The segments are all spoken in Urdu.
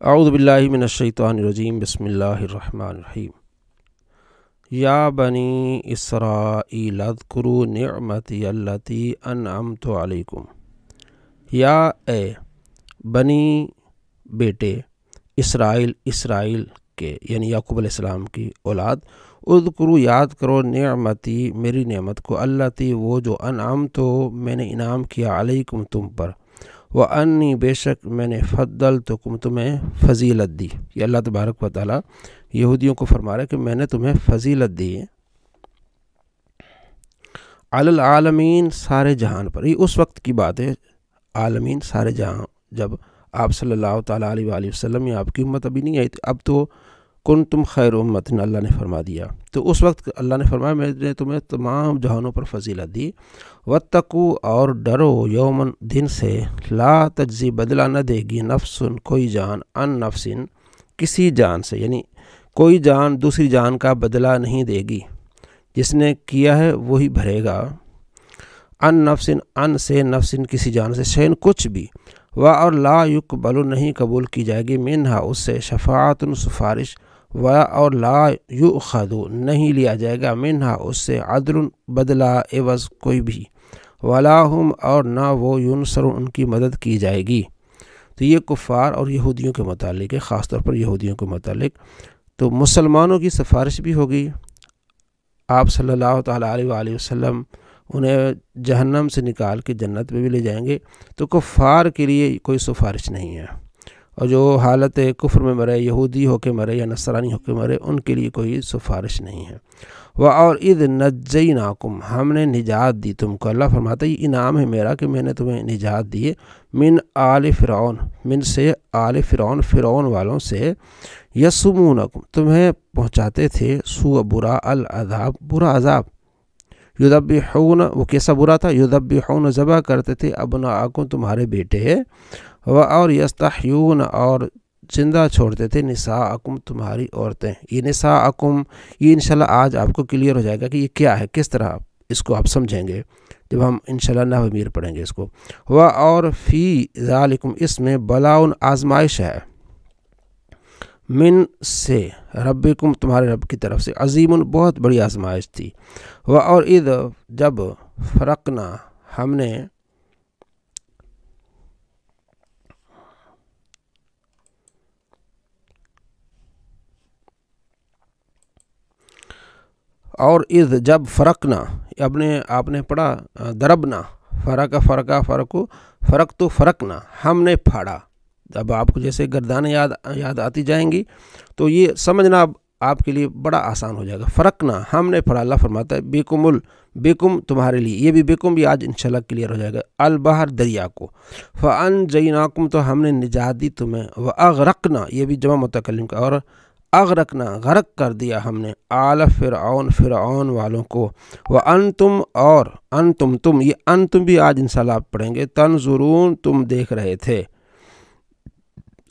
اعوذ باللہ من الشیطان الرجیم بسم اللہ الرحمن الرحیم یا بنی اسرائیل اذکروا نعمتی التی انعمت علیکم۔ یا اے بنی بیٹے اسرائیل کے یعنی یعقوب علیہ السلام کی اولاد، اذکروا یاد کرو نعمتی میری نعمت کو، التی وہ جو انعمت میں نے انعام کیا علیکم تم پر، وَأَنِّي بے شک میں نے فضلتکم تمہیں فضیلت دی۔ یہ اللہ تبارک و تعالیٰ یہودیوں کو فرما رہا ہے کہ میں نے تمہیں فضیلت دی ہے علی العالمین سارے جہان پر۔ یہ اس وقت کی بات ہے، عالمین سارے جہاں، جب آپ صلی اللہ تعالیٰ علیہ وآلہ وسلم یا آپ کی امت ابھی نہیں آئی تھی، اب تو کنتم خیر امت اللہ نے فرما دیا، تو اس وقت اللہ نے فرمایا میں نے تمہیں تمام جہانوں پر فضیلت دی۔ واتقوا اور ڈرو یومن دن سے، لا تجزی بدلہ نہ دے گی نفس کوئی جان عن نفس کسی جان سے، یعنی کوئی جان دوسری جان کا بدلہ نہیں دے گی، جس نے کیا ہے وہی بھرے گا۔ عن نفس عن سے نفس کسی جان سے، شین کچھ بھی، اور لا یقبل نہیں قبول کی جائے گی منہا اس سے شفاعت سفارش، اور لا یؤخذ نہیں لیا جائے گا منہا اس سے عدل بدلہ عوض کوئی بھی، ولا ہم اور نہ وہ ینصر ان کی مدد کی جائے گی۔ تو یہ کفار اور یہودیوں کے متعلق ہے، خاص طور پر یہودیوں کے متعلق۔ تو مسلمانوں کی سفارش بھی ہوگی، آپ صلی اللہ تعالیٰ علیہ وآلہ وسلم انہیں جہنم سے نکال کے جنت میں بھی لے جائیں گے، تو کفار کے لیے کوئی سفارش نہیں ہے، اور جو حالت کفر میں مرے، یہودی ہو کے مرے یا نصرانی ہو کے مرے، ان کے لیے کوئی سفارش نہیں ہے۔ اور اذ نجیناکم ہم نے نجات دی تم کو، اللہ فرماتا ہے یہ انعام ہے میرا کہ میں نے تمہیں نجات دی من آل فرعون، من سے آل فرعون، فرعون والوں سے، یسومونکم تمہیں پہنچاتے تھے سوء برا العذاب برا عذاب، یذبحون وہ کیسا برا تھا، یذبحون ذبح کرتے تھے ابناءکم تمہارے بیٹے، اور یستحیون اور زندہ چھوڑتے تھے نساءکم تمہاری عورتیں۔ یہ نساءکم یہ انشاءاللہ آج آپ کو کلیئر ہو جائے گا کہ یہ کیا ہے، کس طرح اس کو آپ سمجھیں گے جب ہم انشاءاللہ نحو امیر پڑھیں گے اس کو۔ اور فی ذالکم اس میں بلاؤن آزمائش ہے، من سے ربکم تمہارے رب کی طرف سے، عظیم بہت بڑی آزمائش تھی۔ اور اذ جب فرقنا ہم نے اور اذ جب فرقنا آپ نے پڑھا دربنا، فرق تو فرقنا ہم نے پھاڑا، اب آپ کو جیسے گردانیں یاد آتی جائیں گی تو یہ سمجھنا اب آپ کے لیے بڑا آسان ہو جائے گا۔ فرقنا ہم نے پھاڑا، اللہ فرماتا ہے بیکم تمہارے لیے، یہ بھی بیکم بھی آج انشاءاللہ کلیئر ہو جائے گا، البحر دریا کو، فانجیناکم تو ہم نے نجات دی تمہیں، واغرقنا یہ بھی جمع متکلم کا، اور اغرقنا غرق کر دیا ہم نے آل فرعون والوں کو، وانتم اور انتم تم، یہ انتم بھی آج انشاءاللہ آپ پڑھیں گے، تنظرون تم دیکھ رہے تھے،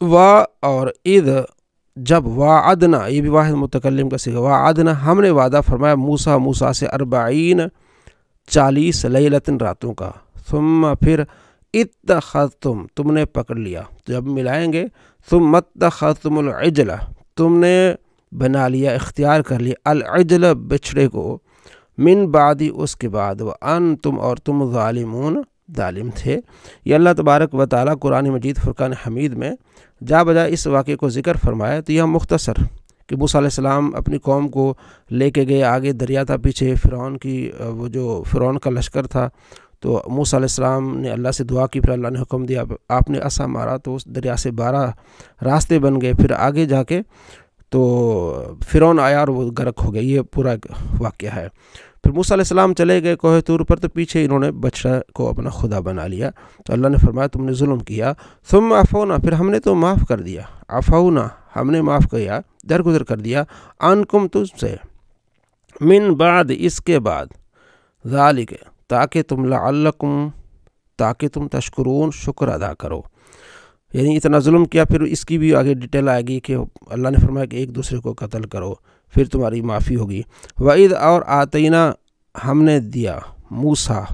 اور اذ جب وعدنا یہ بھی واحد متکلم کا صیغہ، وعدنا ہم نے وعدہ فرمایا موسیٰ سے 40 لیلۃ راتوں کا، ثم پھر اتخذتم تم نے پکڑ لیا، جب ملائیں گے، ثم اتخذتم العجل تم نے بنا لیا اختیار کر لیا، العجل بچھڑے کو، من بعدی اس کے بعد، وانتم اور تم ظالمون ظالم تھے۔ یہ اللہ تبارک و تعالیٰ قرآن مجید فرقان حمید میں جا بجائے اس واقعے کو ذکر فرمایا، تو یہ مختصر کہ موسیٰ علیہ السلام اپنی قوم کو لے کے گئے، آگے دریا تھا، پیچھے وہ جو فرعون کا لشکر تھا، تو موسیٰ علیہ السلام نے اللہ سے دعا کی، پھر اللہ نے حکم دیا، آپ نے عصا مارا تو اس دریا سے 12 راستے بن گئے، پھر آگے جا کے تو فرعون آیا اور وہ غرق ہو گئے، یہ پورا واقعہ ہے۔ پھر موسیٰ علیہ السلام چلے گئے کوہ طور پر، تو پیچھے انہوں نے بچڑا کو اپنا خدا بنا لیا، تو اللہ نے فرمایا تم نے ظلم کیا، ثم عفونا پھر ہم نے تو معاف کر دیا، عفونا ہم نے معاف کیا، درگزر کر دیا، عنکم تم سے، من بعد اس کے بعد، ذالک تاکہ تم تشکرون شکر ادا کرو، یعنی اتنا ظلم کیا، پھر اس کی بھی آگے ڈیٹیل آئے گی کہ اللہ نے فرمایا کہ ایک دوسرے کو قتل کرو، پھر تمہاری معافی ہوگی۔ وَإِذْ اور آتینا ہم نے دیا موسیٰ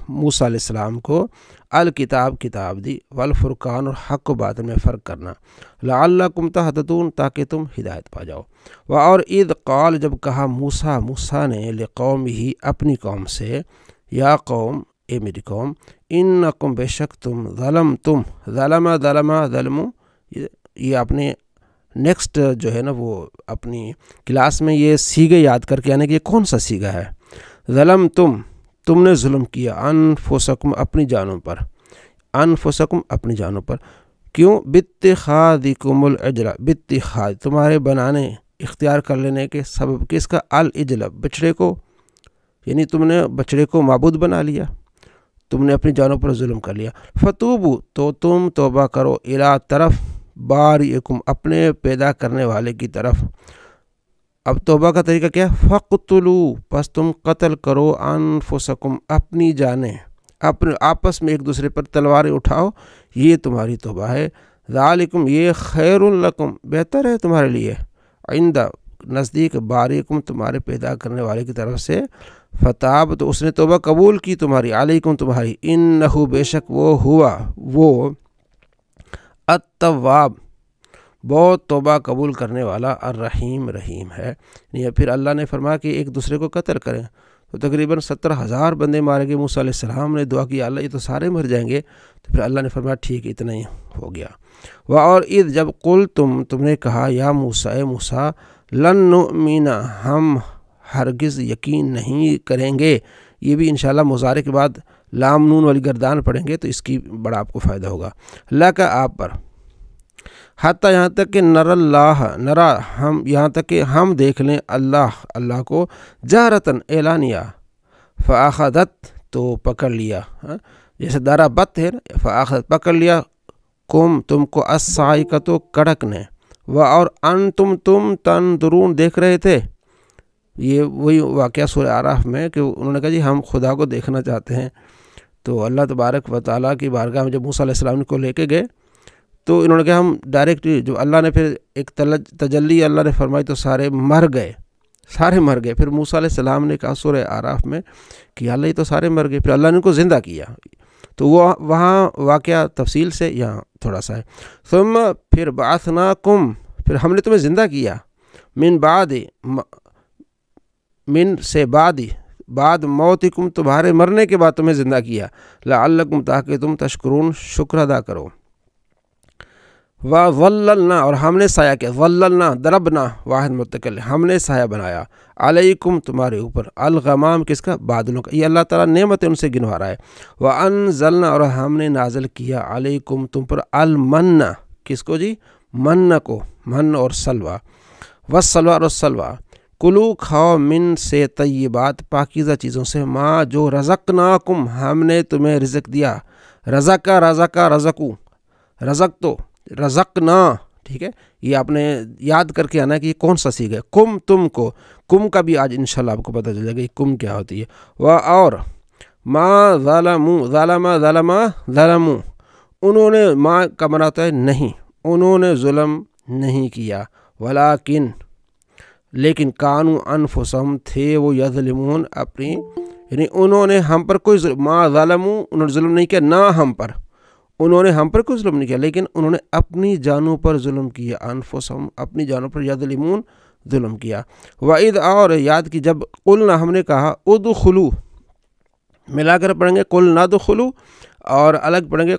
علیہ السلام کو الکتاب کتاب دی، والفرقان اور حق و باطل میں فرق کرنا، لعلکم تہتدون تاکہ تم ہدایت پا جاؤ۔ اور اذ قال جب کہا موسیٰ نے لقومہ اپنی قوم سے، یا قوم اے میری قوم، انکم بے شک تم ظلمو یہ اپنے نیکسٹ جو ہے نا وہ اپنی کلاس میں یہ سیگے یاد کر کے آنے کہ یہ کون سا سیگا ہے۔ تم نے ظلم کیا انفسکم اپنی جانوں پر، کیوں؟ باتخاذکم العجل، باتخاذ تمہارے بنانے اختیار کر لینے کے سبب کس کا؟ العجل بچڑے کو، یعنی تم نے بچڑے کو معبود بنا لیا، تم نے اپنی جانوں پر ظلم کر لیا۔ فتوبو تو تم توبہ کرو، الی طرف باریکم اپنے پیدا کرنے والے کی طرف۔ اب توبہ کا طریقہ کیا؟ فقتلو پس تم قتل کرو، انفسکم اپنی جانیں، اپنے آپس میں ایک دوسرے پر تلواریں اٹھاؤ، یہ تمہاری توبہ ہے۔ ذالکم یہ خیر لکم بہتر ہے تمہارے لیے، عند نزدیک باریکم تمہارے پیدا کرنے والے کی طرف سے۔ فتاب تو اس نے توبہ قبول کی تمہاری، علیکم تمہاری، انہو بے شک وہ التواب بہت توبہ قبول کرنے والا، الرحیم رحیم ہے۔ یہ پھر اللہ نے فرمایا کہ ایک دوسرے کو قتل کریں، تو تقریباً 70,000 بندے مارے گئے۔ موسیٰ علیہ السلام نے دعا کی اللہ یہ تو سارے مر جائیں گے، تو پھر اللہ نے فرمایا ٹھیک اتنا ہی ہو گیا۔ اور اذ جب تم نے کہا یا موسیٰ اے موسیٰ، لن نؤمن ہم ہرگز یقین نہیں کریں گے، یہ بھی انشاءاللہ مضارع کے بعد لام نون والی گردان پڑھیں گے تو اس کی بڑا آپ کو فائدہ ہوگا، اللہ کا آپ پر، حتیٰ یہاں تک کہ یہاں تک کہ ہم دیکھ لیں اللہ کو، جہرتاً اعلانیہ، فاخذت تو پکڑ لیا، جیسے ضربت ہے، فاخذت پکڑ لیا، تم کو الصاعقۃ کڑک نے، اور انتم تنظرون دیکھ رہے تھے۔ یہ وہی واقعہ سورہ اعراف میں کہ انہوں نے کہا جی ہم خدا کو دیکھنا چاہتے ہیں، تو اللہ تبارک و تعالیٰ کی بارگاہ میں جب موسیٰ علیہ السلام کو لے کے گئے تو انہوں نے کہا ہم ڈائریکٹ، جو اللہ نے پھر ایک تجلی اللہ نے فرمائی تو سارے مر گئے۔ پھر موسیٰ علیہ السلام نے کہا سورہ اعراف میں کہ اللہ یہ تو سارے مر گئے، پھر اللہ نے ان کو زندہ کیا، تو وہ وہاں واقعہ تفصیل سے یہاں تھوڑا سا ہے۔ ثم پھر بعثناکم پھر ہم نے تمہیں زندہ کیا، بعد موتکم تمہارے مرنے کے بعد تمہیں زندہ کیا، لعلکم تاکہ تم تشکرون شکر ادا کرو۔ وَظَلَّلْنَا اور ہم نے سایہ کیا، ظَلَّلْنَا ضربنا واحد متکل، ہم نے سایہ بنایا، علیکم تمہارے اوپر، الغمام کس کا؟ بادلوں کا، یہ اللہ تعالیٰ نعمت ان سے گنوا رہا ہے۔ وَأَنزَلْنَا اور ہم نے نازل کیا، علیکم تم پر، المن کس کو جی؟ من کو، من اور سلوہ، والسلوہ اور سلوہ، کلو کھاؤ من سے طیبات پاکیزہ چیزوں سے، ما جو رزقناکم ہم نے تمہیں رزق دیا، رزقو رزق تو رزقنا، ٹھیک ہے، یہ آپ نے یاد کر کے آنا کہ یہ کون سا سیگا ہے، کم تم کو، کم کا بھی آج انشاءاللہ آپ کو پتہ چل جائے گا یہ کم کیا ہوتی ہے۔ اور ما ظلموا انہوں نے، ما کا معنی ہوتا ہے نہیں، انہوں نے ظلم نہیں کیا، لیکن کانوا انفسہم تھے وہ یظلمون اپنی، یعنی انہوں نے ہم پر کوئی ظلم، ما ظلموا انہوں نے ظلم نہیں کیا، نہ ہم پر، انہوں نے ہم پر کوئی ظلم نہیں کیا، لیکن انہوں نے اپنی جانوں پر ظلم کیا، انفسہم اپنی جانوں پر، یظلمون ظلم کیا۔ وَإِذْ اور یاد کی جب قلنا ہم نے کہا، ادخلوا ملا کر پڑھیں گے قلنا ادخلوا، اور الگ پڑھیں گے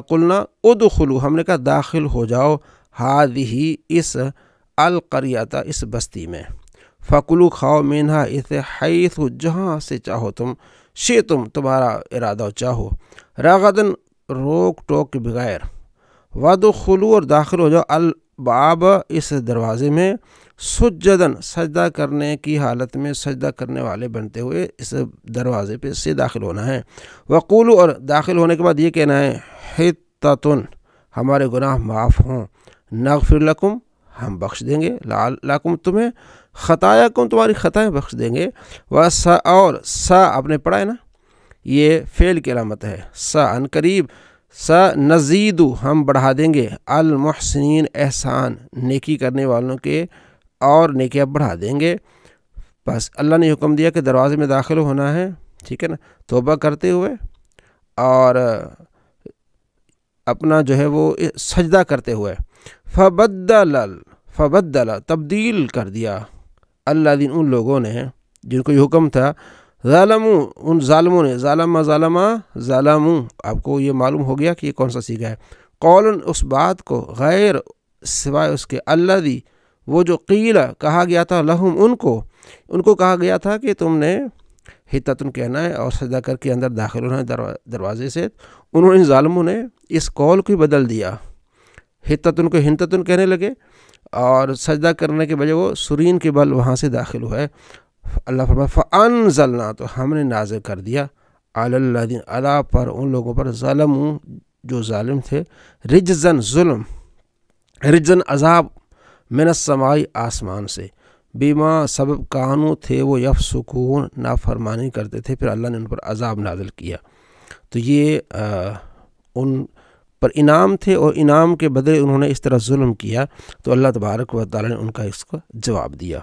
قلنا ادخلوا، ہم نے کہا داخل ہو جاؤ، ہذہ اس القریۃ اس بستی میں، فکلوا کھاؤ منہا اسے، حیث جہاں سے چاہو تم، شئتم تمہارا ارادہ چاہو، رغدن روک ٹوک کے بغیر، وادخلوا اور داخل ہو جاؤ، الباب اس دروازے میں، سجدن سجدہ کرنے کی حالت میں، سجدہ کرنے والے بنتے ہوئے اس دروازے پہ سے داخل ہونا ہے، وقولوا اور داخل ہونے کے بعد یہ کہنا ہے، حطۃ ہمارے گناہ معاف ہوں، نغفر لکم ہم بخش دیں گے، لعلکم تمہیں، خطایاکم تمہاری خطائیں بخش دیں گے، اور سا آپ نے پڑھا ہے نا، یہ فعل کی علامت ہے، سا ان قریب، سا نزید ہم بڑھا دیں گے، المحسنین احسان نیکی کرنے والوں کے اور نیکیاں بڑھا دیں گے۔ بس اللہ نے حکم دیا کہ دروازے میں داخل ہونا ہے ٹھیک ہے نا، توبہ کرتے ہوئے اور اپنا جو ہے وہ سجدہ کرتے ہوئے، فبدل تبدیل کر دیا الذین ان لوگوں نے جن کو یہ حکم تھا، ظالموں ان ظالموں نے، ظالموں آپ کو یہ معلوم ہو گیا کہ یہ کون سا صیغہ ہے، قول اس بات کو، غیر سوائے اس کے، الذی وہ جو قیل کہا گیا تھا، لہم ان کو کہا گیا تھا کہ تم نے حتتن کہنا ہے اور سجدہ کر کے اندر داخل ہونا ہے دروازے سے، انہوں نے ظالموں نے اس قول کو ہی بدل دیا، حتتن کو ہنتتن کہنے لگے اور سجدہ کرنے کے بجائے وہ سرین کے بل وہاں سے داخل ہوئے۔ اللہ فرمایا فانزلنا تو ہم نے نازل کر دیا علی الذین علی پر ان لوگوں پر ظلموا جو ظالم تھے، رجزن عذاب من السماء آسمان سے، بیما سبب کانو تھے وہ یفسقون نافرمانی کرتے تھے، پھر اللہ نے ان پر عذاب نازل کیا۔ تو یہ ان پر انعام تھے اور انعام کے بدلے انہوں نے اس طرح ظلم کیا، تو اللہ تبارک و تعالی نے ان کا اس کا جواب دیا۔